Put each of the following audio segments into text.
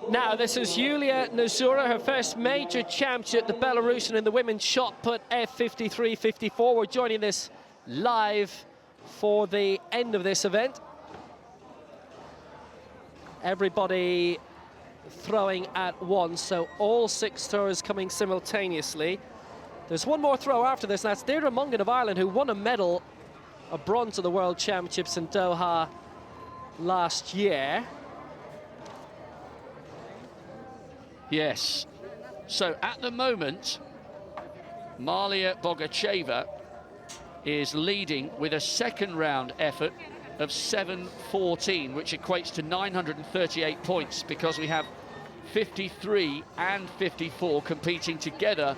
Now, this is Yulia Nazura, her first major championship, the Belarusian in the women's shot put F53-54. We're joining this live for the end of this event. Everybody throwing at once, so all 6 throwers coming simultaneously. There's one more throw after this, and that's Deirdre Mongan of Ireland, who won a medal, a bronze at the World Championships in Doha last year. Yes. So at the moment, Mariia BOGACHEVA is leading with a second round effort of 7:14, which equates to 938 points, because we have 53 and 54 competing together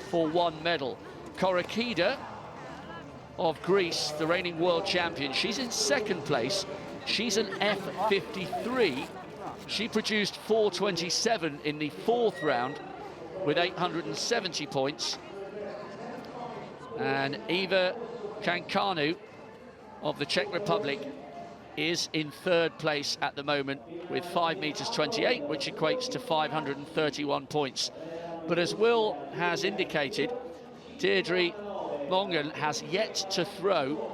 for one medal. KOROKIDA of Greece, the reigning world champion, she's in second place. She's an F53. She produced 4:27 in the 4th round with 870 points. And Eva Kankanu of the Czech Republic is in 3rd place at the moment with 5:28 meters, which equates to 531 points. But as Will has indicated, Deirdre Mongan has yet to throw.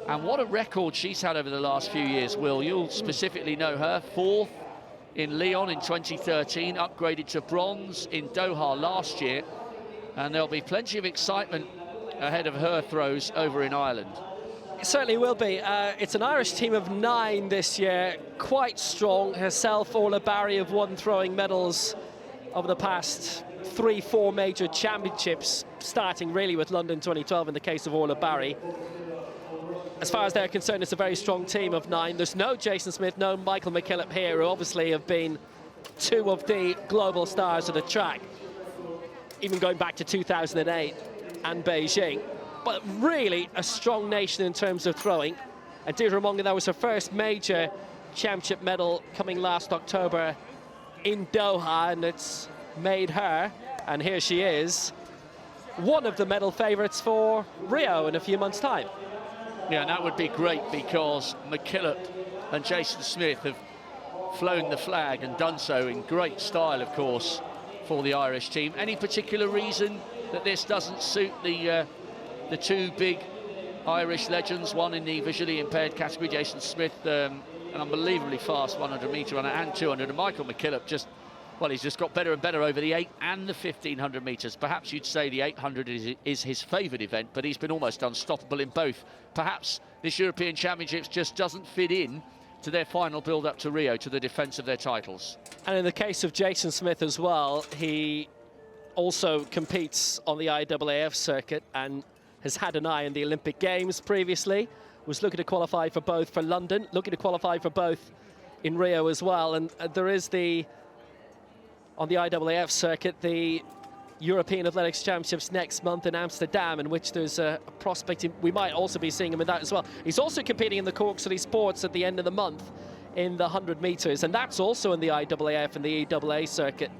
And what a record she's had over the last few years, Will. You'll specifically know her. 4th in Lyon in 2013, upgraded to bronze in Doha last year. And there'll be plenty of excitement ahead of her throws over in Ireland. It certainly will be. It's an Irish team of 9 this year, quite strong. Herself, Orla Barry, have won throwing medals over the past 3-4 major championships, starting really with London 2012 in the case of Orla Barry. As far as they're concerned, it's a very strong team of 9. There's no Jason Smith, no Michael McKillop here, who obviously have been 2 of the global stars of the track, even going back to 2008 and Beijing. But really a strong nation in terms of throwing. And Deirdre Mongan, that was her first major championship medal coming last October in Doha, and it's made her, and here she is, one of the medal favourites for Rio in a few months' time. Yeah, and that would be great, because McKillop and Jason Smith have flown the flag and done so in great style, of course, for the Irish team. Any particular reason that this doesn't suit the 2 big Irish legends, one in the visually impaired category, Jason Smith, an unbelievably fast 100-metre runner, and 200, and Michael McKillop just, well, he's just got better and better over the 8 and the 1500 metres. Perhaps you'd say the 800 is his favourite event, but he's been almost unstoppable in both. Perhaps this European Championships just doesn't fit in to their final build-up to Rio, to the defence of their titles. And in the case of Jason Smith as well, he also competes on the IAAF circuit and has had an eye on the Olympic Games previously, was looking to qualify for both for London, looking to qualify for both in Rio as well. And there is on the IAAF circuit, the European Athletics Championships next month in Amsterdam, in which there's a prospect we might also be seeing him in that as well. He's also competing in the Cork City Sports at the end of the month in the 100 metres, and that's also in the IAAF and the EAA circuit.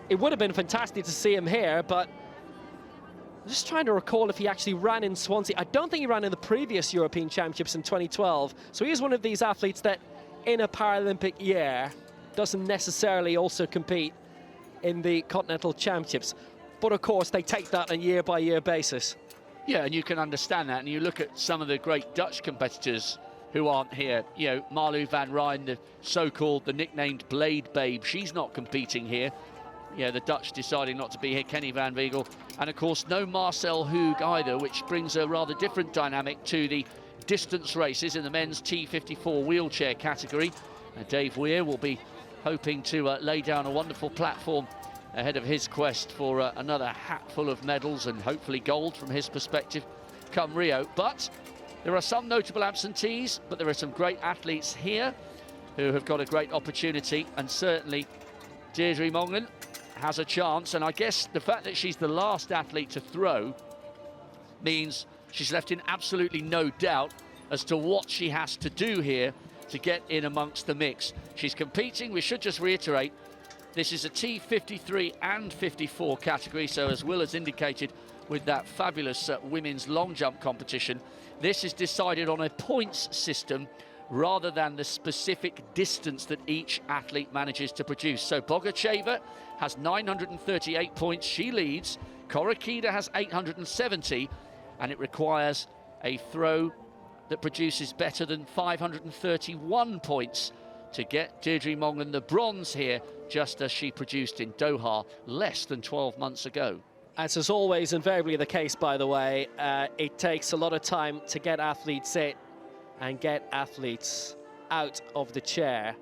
It would have been fantastic to see him here, but I'm just trying to recall if he actually ran in Swansea. I don't think he ran in the previous European Championships in 2012. So he is one of these athletes that in a Paralympic year doesn't necessarily also compete in the Continental Championships. But of course, they take that on a year-by-year basis. Yeah, and you can understand that. And you look at some of the great Dutch competitors who aren't here. You know, Marlou van Rijn, the so-called, the nicknamed Blade Babe, she's not competing here. Yeah, the Dutch deciding not to be here, Kenny van Weegel. And of course, no Marcel Hoog either, which brings a rather different dynamic to the distance races in the men's T54 wheelchair category. And Dave Weir will be hoping to lay down a wonderful platform ahead of his quest for another hatful of medals and hopefully gold from his perspective come Rio. But there are some notable absentees, but there are some great athletes here who have got a great opportunity, and certainly Deirdre Mongan has a chance. And I guess the fact that she's the last athlete to throw means she's left in absolutely no doubt as to what she has to do here to get in amongst the mix. She's competing, we should just reiterate, this is a T53 and 54 category, so as Will has indicated with that fabulous women's long jump competition, this is decided on a points system rather than the specific distance that each athlete manages to produce. So BOGACHEVA has 938 points, she leads. KOROKIDA has 870, and it requires a throw that produces better than 531 points to get Deirdre Mongan the bronze here, just as she produced in Doha less than 12 months ago. As is always invariably the case, by the way, it takes a lot of time to get athletes in and get athletes out of the chair.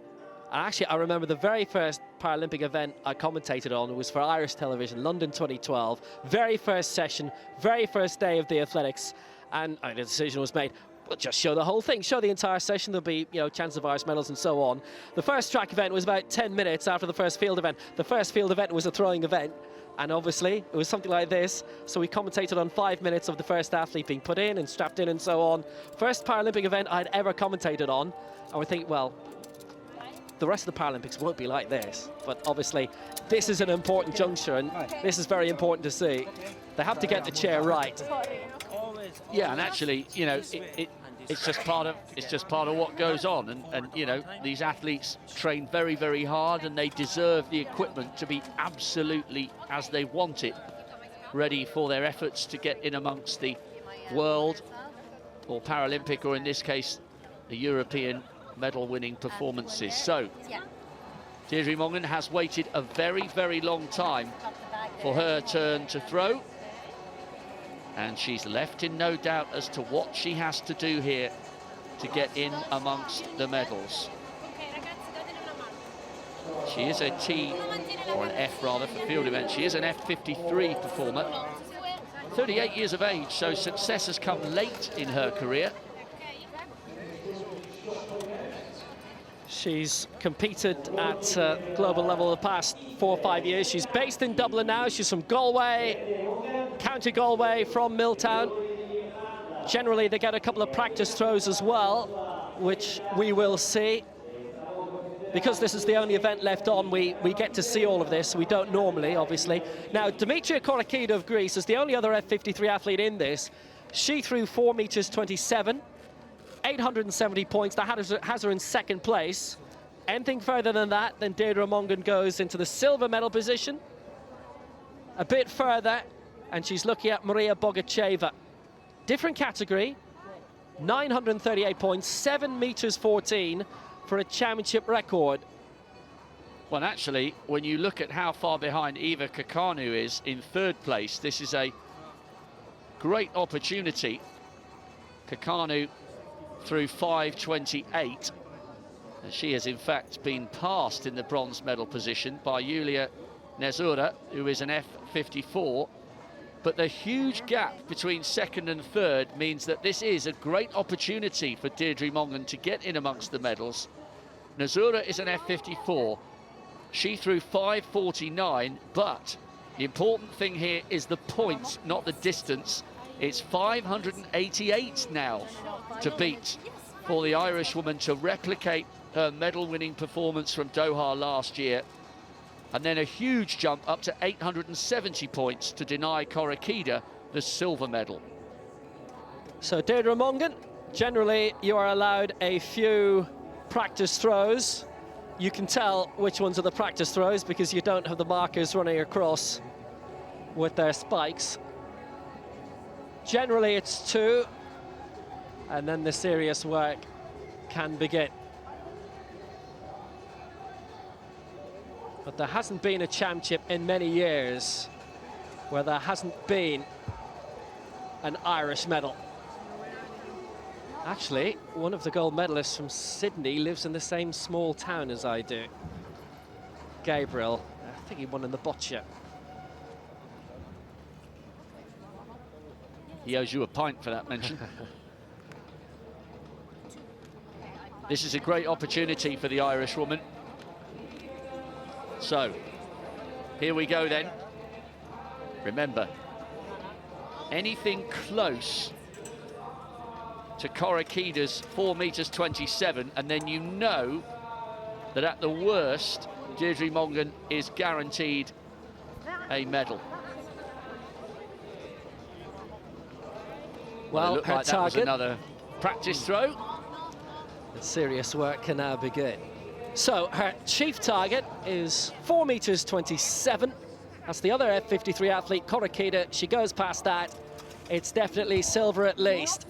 And actually, I remember the very first Paralympic event I commentated on was for Irish television, London 2012. Very first session, very first day of the athletics, and the decision was made, we'll just show the whole thing, show the entire session. There'll be, chance of Irish medals and so on. The first track event was about 10 minutes after the first field event. The first field event was a throwing event, and obviously it was something like this. So we commentated on 5 minutes of the first athlete being put in and strapped in and so on. First Paralympic event I'd ever commentated on. And we think, well, the rest of the Paralympics won't be like this. But obviously, this is an important juncture, and this is very important to see. They have to get the chair right. Yeah, and actually, it's just part of what goes on, and these athletes train very, very hard, and they deserve the equipment to be absolutely as they want it, ready for their efforts to get in amongst the world or Paralympic, or in this case, the European medal-winning performances. So, Deirdre Mongan has waited a very, very long time for her turn to throw, and she's left in no doubt as to what she has to do here to get in amongst the medals. She is a T, or an F rather, for field events. She is an F53 performer, 38 years of age, so success has come late in her career. She's competed at global level the past 4 or 5 years. She's based in Dublin now. She's from Galway, County Galway, from Milltown. Generally, they get a couple of practice throws as well, which we will see. Because this is the only event left on, we get to see all of this. We don't normally, obviously. Now, Dimitra KOROKIDA of Greece is the only other F53 athlete in this. She threw 4 meters 27. 870 points. That has her in second place. Anything further than that, then Deirdre Mongan goes into the silver medal position. A bit further, and she's looking at Mariia BOGACHEVA. Different category, 938 points, 7 meters 14 for a championship record. Well, actually, when you look at how far behind Eva Kakanu is in third place, this is a great opportunity. Kakanu through 5:28, and she has in fact been passed in the bronze medal position by Julia Nezura, who is an F54. But the huge gap between second and third means that this is a great opportunity for Deirdre Mongan to get in amongst the medals. Nezura is an F54. She threw 5:49, but the important thing here is the points, not the distance. It's 588 now to beat for the Irish woman to replicate her medal-winning performance from Doha last year. And then a huge jump up to 870 points to deny KOROKIDA the silver medal. So Deirdre Mongan, generally you are allowed a few practice throws. You can tell which ones are the practice throws because you don't have the markers running across with their spikes. Generally it's 2, and then the serious work can begin. But there hasn't been a championship in many years where there hasn't been an Irish medal. Actually, one of the gold medalists from Sydney lives in the same small town as I do. Gabriel, I think he won in the boccia. He owes you a pint for that mention. This is a great opportunity for the Irish woman. So, here we go then. Remember, anything close to KOROKIDA's 4 meters 27, and then you know that at the worst, Deirdre Mongan is guaranteed a medal. Well, it looked like that was another practice throw. The serious work can now begin. So her chief target is 4 meters 27. That's the other F53 athlete, KOROKIDA. She goes past that. It's definitely silver at least.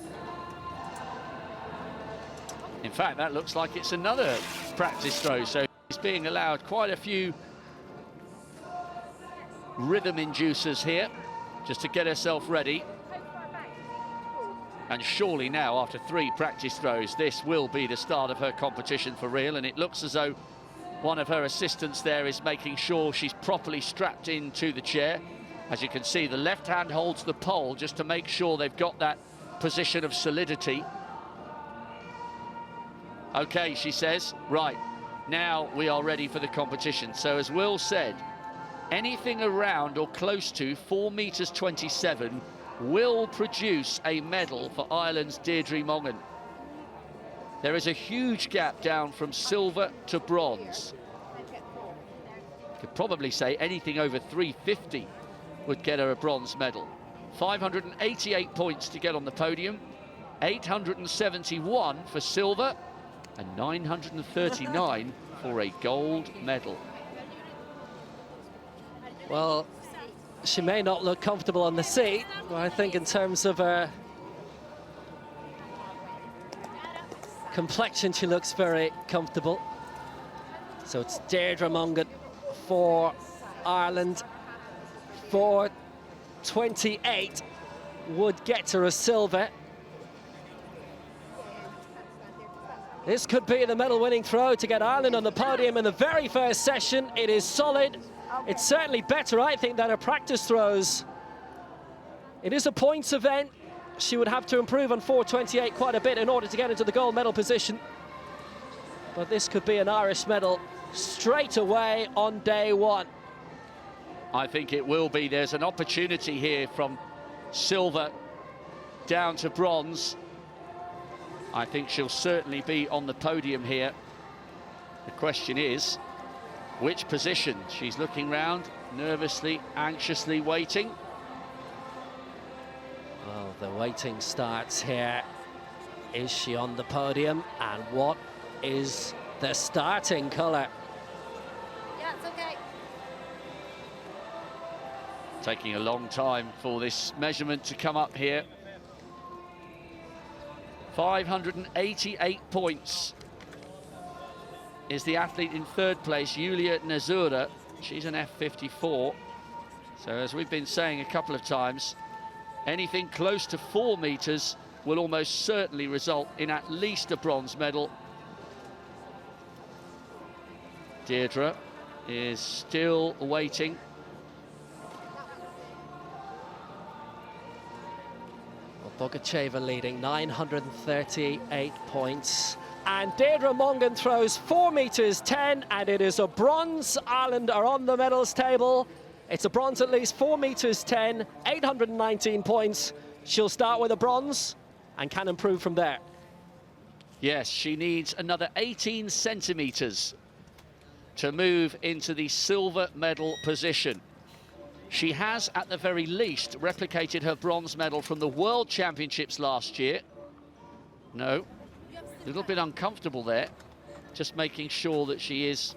In fact, that looks like it's another practice throw, so he's being allowed quite a few rhythm inducers here just to get herself ready. And surely now, after 3 practice throws, this will be the start of her competition for real, and it looks as though one of her assistants there is making sure she's properly strapped into the chair. As you can see, the left hand holds the pole just to make sure they've got that position of solidity. Okay, she says, right, now we are ready for the competition. So as Will said, anything around or close to 4 meters 27 will produce a medal for Ireland's Deirdre Mongan. There is a huge gap down from silver to bronze. Could probably say anything over 350 would get her a bronze medal. 588 points to get on the podium, 871 for silver, and 939 for a gold medal. Well, she may not look comfortable on the seat, but I think in terms of her complexion, she looks very comfortable. So it's Deirdre Mongan for Ireland. 4:28 would get her a silver. This could be the medal-winning throw to get Ireland on the podium in the very first session. It is solid. It's certainly better, I think, than her practice throws. It is a points event. She would have to improve on 4:28 quite a bit in order to get into the gold medal position. But this could be an Irish medal straight away on day one. I think it will be. There's an opportunity here from silver down to bronze. I think she'll certainly be on the podium here. The question is, which position? She's looking round, nervously, anxiously waiting. Well, the waiting starts here. Is she on the podium? And what is the starting colour? Yeah, it's okay. Taking a long time for this measurement to come up here. 588 points is the athlete in third place, Julia Nazura. She's an F54. So as we've been saying a couple of times, anything close to 4 meters will almost certainly result in at least a bronze medal. Deirdre is still waiting. BOGACHEVA leading 938 points. And Deirdre Mongan throws 4 meters 10, and it is a bronze. Ireland are on the medals table. It's a bronze at least, 4 meters 10, 819 points. She'll start with a bronze and can improve from there. Yes, she needs another 18 centimeters to move into the silver medal position. She has, at the very least, replicated her bronze medal from the World Championships last year. No, a little bit uncomfortable there. Just making sure that she is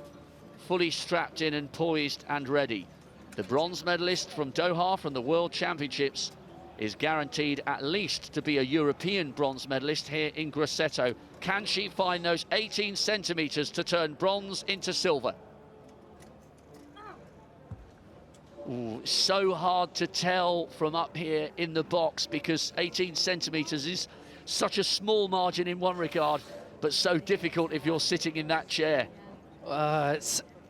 fully strapped in and poised and ready. The bronze medalist from Doha from the World Championships is guaranteed at least to be a European bronze medalist here in Grosseto. Can she find those 18 centimeters to turn bronze into silver? Ooh, so hard to tell from up here in the box because 18 centimeters is such a small margin in one regard, but so difficult if you're sitting in that chair.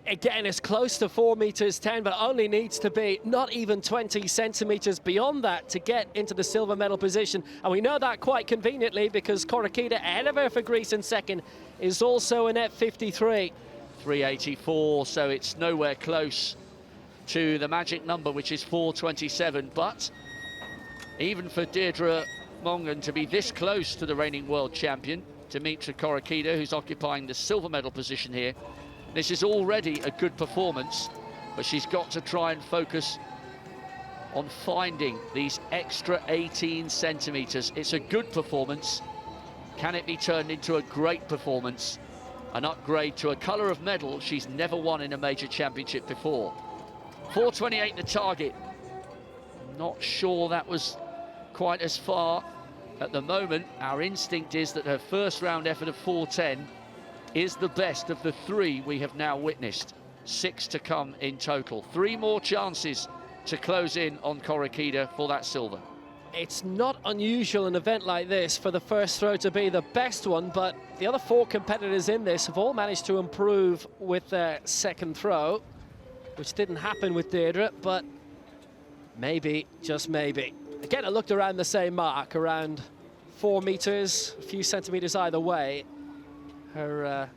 Again, it's close to 4 meters 10, but only needs to be not even 20 centimeters beyond that to get into the silver medal position. And we know that quite conveniently because KOROKIDA, ahead of her for Greece in second, is also an F53. 384, so it's nowhere close to the magic number, which is 427. But even for Deirdre Mongan to be this close to the reigning world champion, Dimitra KOROKIDA, who's occupying the silver medal position here, this is already a good performance, but she's got to try and focus on finding these extra 18 centimeters. It's a good performance, Can it be turned into a great performance? An upgrade to a colour of medal she's never won in a major championship before. 4:28 the target. Not sure that was quite as far. At the moment, our instinct is that her first round effort of 4:10 is the best of the 3 we have now witnessed. 6 to come in total. 3 more chances to close in on KOROKIDA for that silver. It's not unusual in an event like this for the first throw to be the best one, but the other 4 competitors in this have all managed to improve with their second throw, which didn't happen with Deirdre, but maybe, just maybe. Again, I looked around the same mark, around 4 meters, a few centimeters either way. Her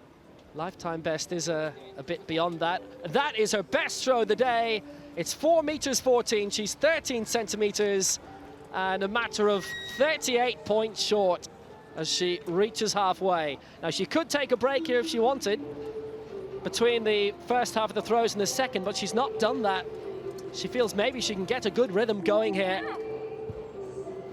lifetime best is a bit beyond that. That is her best throw of the day. It's 4 meters 14. She's 13 centimeters and a matter of 38 points short as she reaches halfway. Now, she could take a break here if she wanted between the first half of the throws and the second, but she's not done that. She feels maybe she can get a good rhythm going here.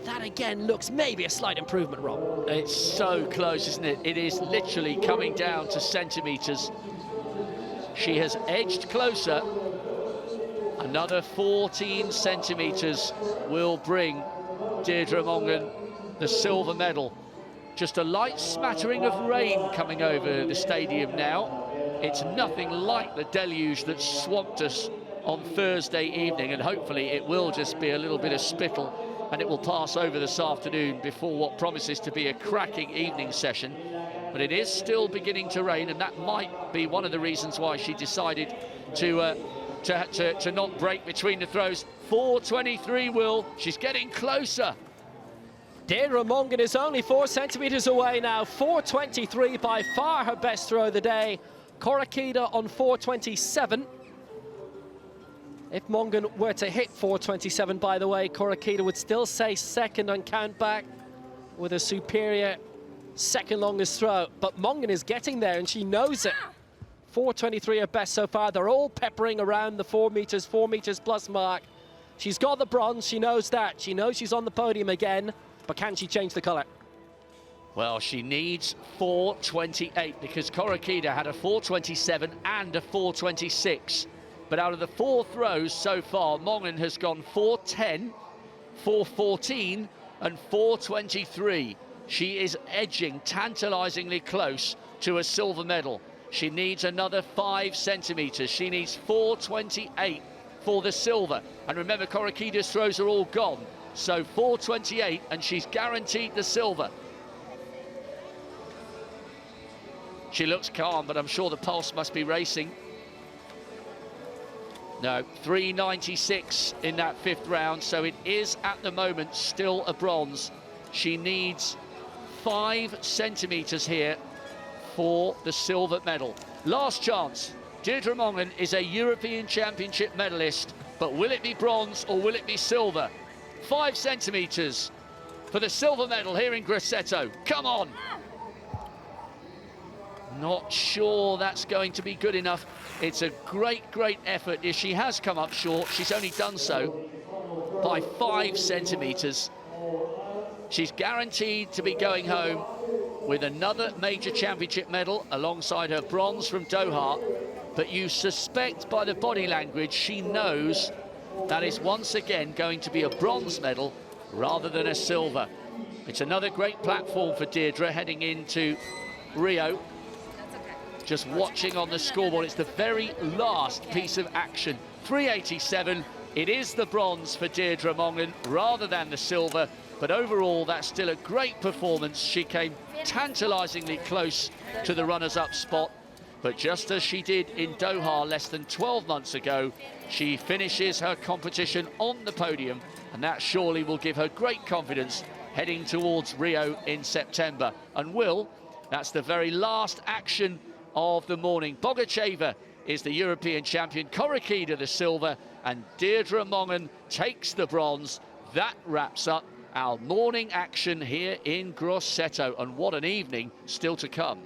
That again looks maybe a slight improvement, Rob. It's so close, isn't it? It is literally coming down to centimetres. She has edged closer. Another 14 centimetres will bring Deirdre Mongan the silver medal. Just a light smattering of rain coming over the stadium now. It's nothing like the deluge that swamped us on Thursday evening, and hopefully it will just be a little bit of spittle and it will pass over this afternoon before what promises to be a cracking evening session. But it is still beginning to rain, and that might be one of the reasons why she decided to not break between the throws. 4:23, Will. She's getting closer. Deirdre Mongan is only 4 centimeters away now. 4:23, by far her best throw of the day. KOROKIDA on 4:27. If Mongan were to hit 4:27, by the way, KOROKIDA would still say second on count back with a superior second longest throw. But Mongan is getting there, and she knows it. 4:23 her best so far. They're all peppering around the 4 meters plus mark. She's got the bronze, she knows that. She knows she's on the podium again, but can she change the colour? Well, she needs 4:28 because KOROKIDA had a 4:27 and a 4:26. But out of the 4 throws so far, Mongan has gone 4:10, 4:14 and 4:23. She is edging tantalisingly close to a silver medal. She needs another 5 centimetres. She needs 4:28 for the silver. And remember, KOROKIDA's throws are all gone. So 4:28 and she's guaranteed the silver. She looks calm, but I'm sure the pulse must be racing. No, 3:96 in that 5th round, so it is at the moment still a bronze. She needs 5 centimetres here for the silver medal. Last chance. Deirdre Mongan is a European Championship medalist, but will it be bronze or will it be silver? 5 centimetres for the silver medal here in Grosseto. Come on! Not sure that's going to be good enough. It's a great, great effort. If she has come up short, she's only done so by 5 centimetres. She's guaranteed to be going home with another major championship medal alongside her bronze from Doha. But you suspect by the body language, she knows that is once again going to be a bronze medal rather than a silver. It's another great platform for Deirdre heading into Rio. Just watching on the scoreboard, it's the very last piece of action. 3:87, it is the bronze for Deirdre Mongan rather than the silver, but overall that's still a great performance. She came tantalisingly close to the runners-up spot, but just as she did in Doha less than 12 months ago, she finishes her competition on the podium, and that surely will give her great confidence heading towards Rio in September. And that's the very last action of the morning. BOGACHEVA is the European champion, KOROKIDA the silver, and Deirdre Mongan takes the bronze. That wraps up our morning action here in Grosseto, and what an evening still to come.